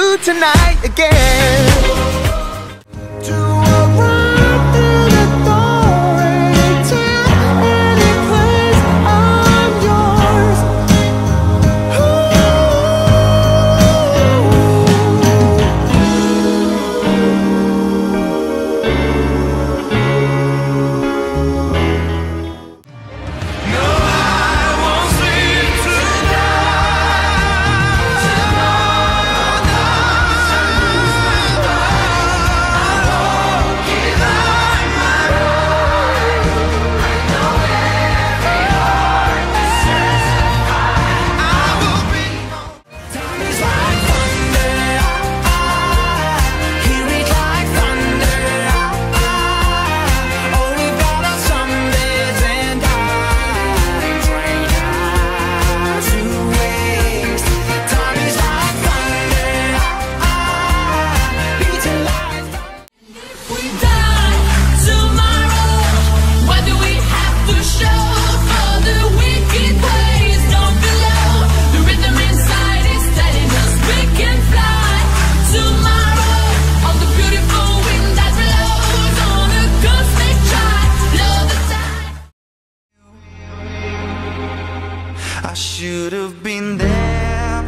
you tonight again. To arrive through the door to any place, I'm yours. I should have been there.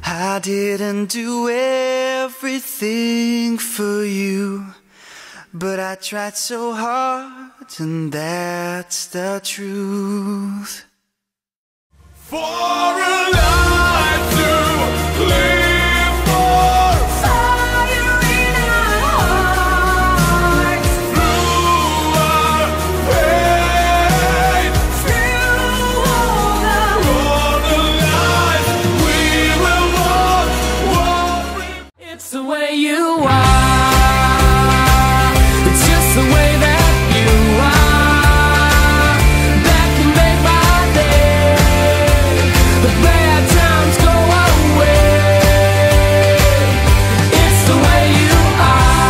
I didn't do everything for you, but I tried so hard, and that's the truth. For a life to live for, fire in our hearts, through our pain, through all the lives we will walk. It's the way you are. It's just the way that you are that can make my day. The bad times go away. It's the way you are.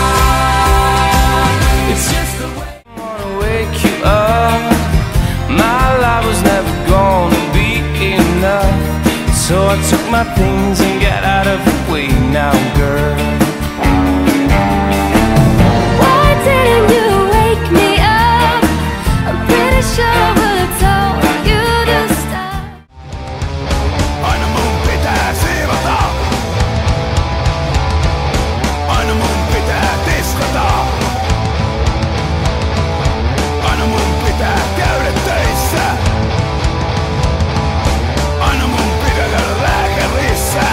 It's just the way. I wanna wake you up. My life was never gonna be enough, so I took my things and got out of the way now, girl. Why didn't you wake me up? I'm pretty sure I would've told you to stop. Aina mun pitää siivota. Aina mun pitää tiskata. Aina mun pitää käydä töissä. Aina mun pitää käydä lääkärissä.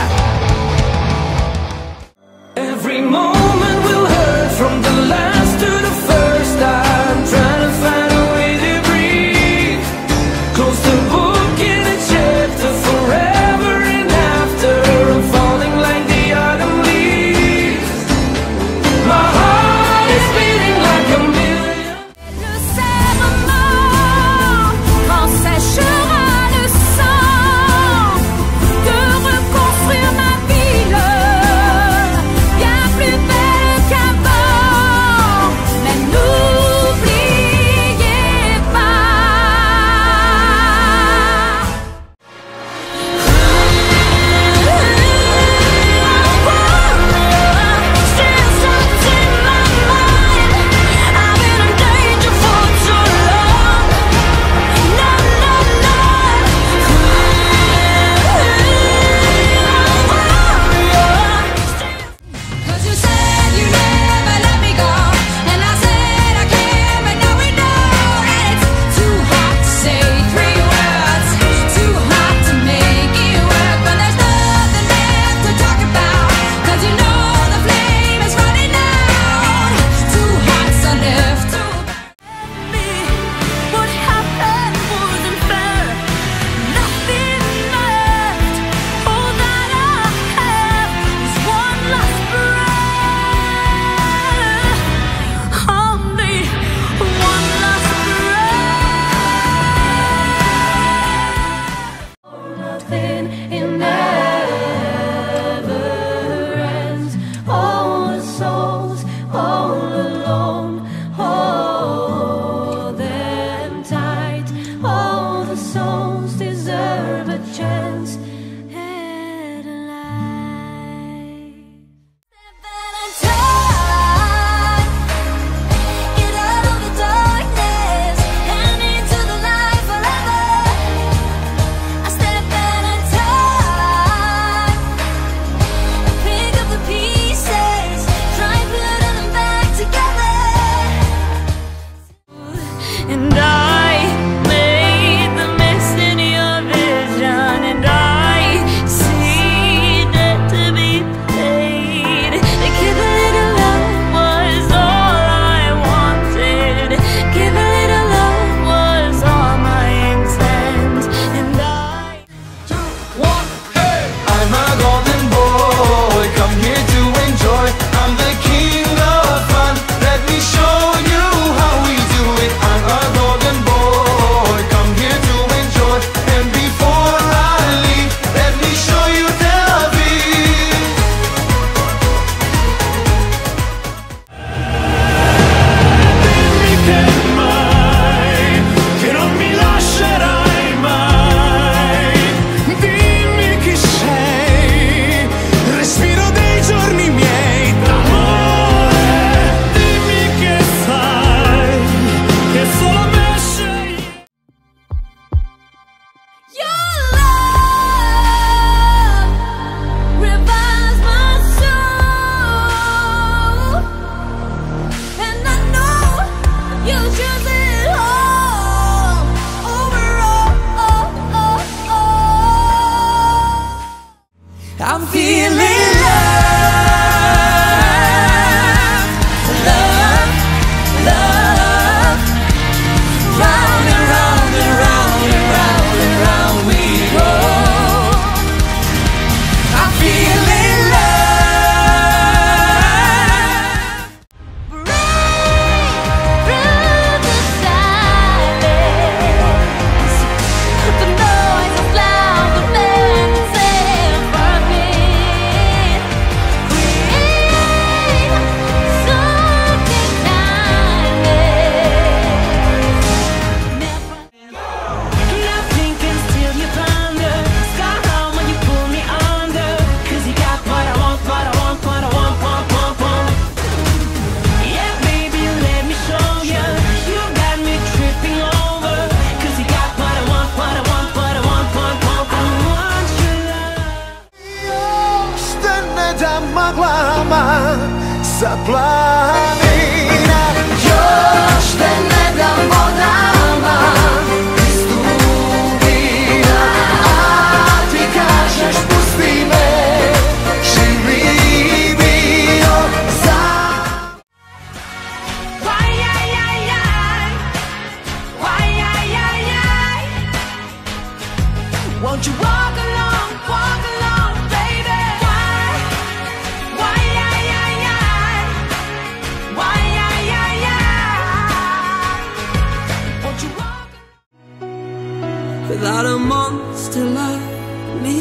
feeling love, love. Round and round and round and round and round we go. I'm feeling love. Through the silence, the noise of loud demands ever been. Create something Nothing can steal your thunder. Sky high when you pull me under. 'Cause you got what I want, what I want, what I want, want. Yeah, baby, let me show you. You got me tripping over. 'Cause you got what I want, what I want, what I want, want. I want your love. Što ne da maglama sa planina. Još te ne damo nama iz dubina, a ti kažeš pusti me, živi bio za. Why, won't you walk along, baby? Why, won't you walk Without a monster like me.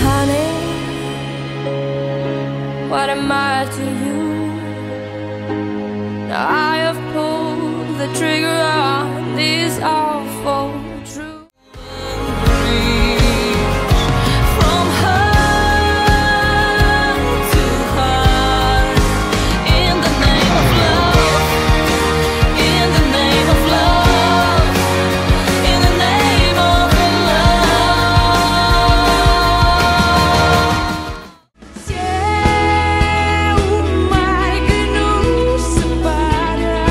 honey, what am I to you? Now I have pulled the trigger on this awful truth. From heart to heart, in the name of love, in the name of love, in the name of love. Se mai che non separa,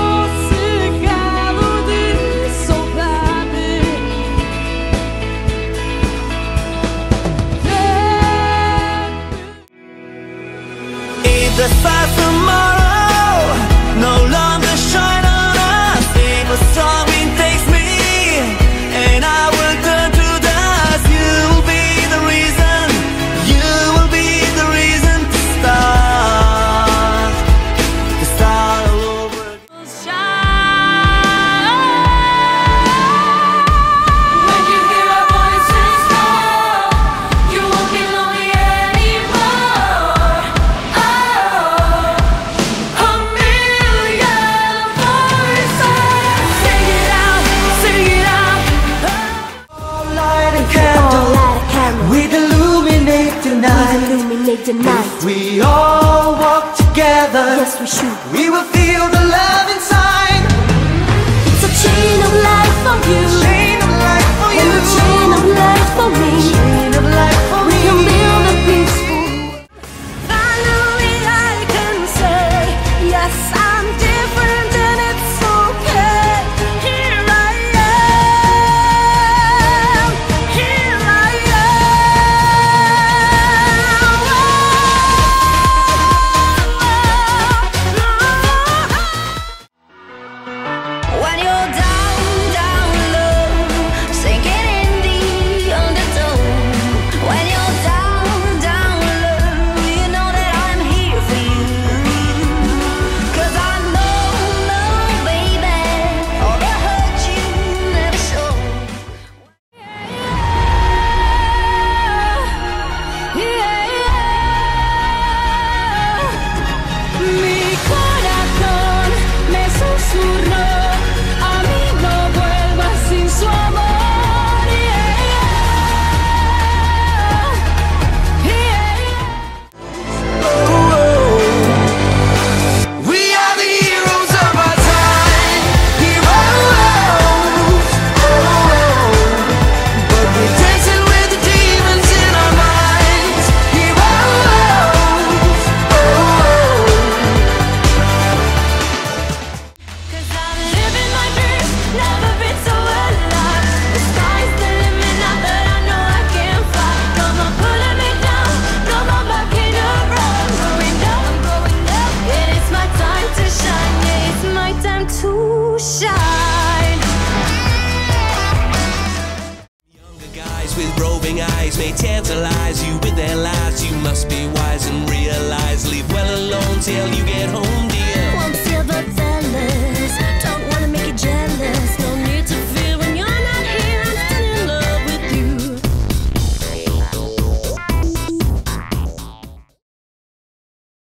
fosse calo di saudade. If the stars tomorrow no longer shine on us, if a strong wind takes me and I will turn to dust, you will be the reason, you will be the reason to start all over again. When you hear our voices call, you won't be lonely anymore. Oh, a million voices, sing it out, sing it out. Light a candle, we'd illuminate the night. Illuminate the night. We all walk together, Yes, we should. we will feel the love inside. It's a chain of life for you, Chain of life for you, and a chain of life for me. chain of life for We me. can build a peaceful. Finally, I can say, yes, I'm different and it's okay. Here I am, here I am. Guys with roving eyes may tantalize you with their lies. You must be wise and realize. Leave well alone till you get home, dear.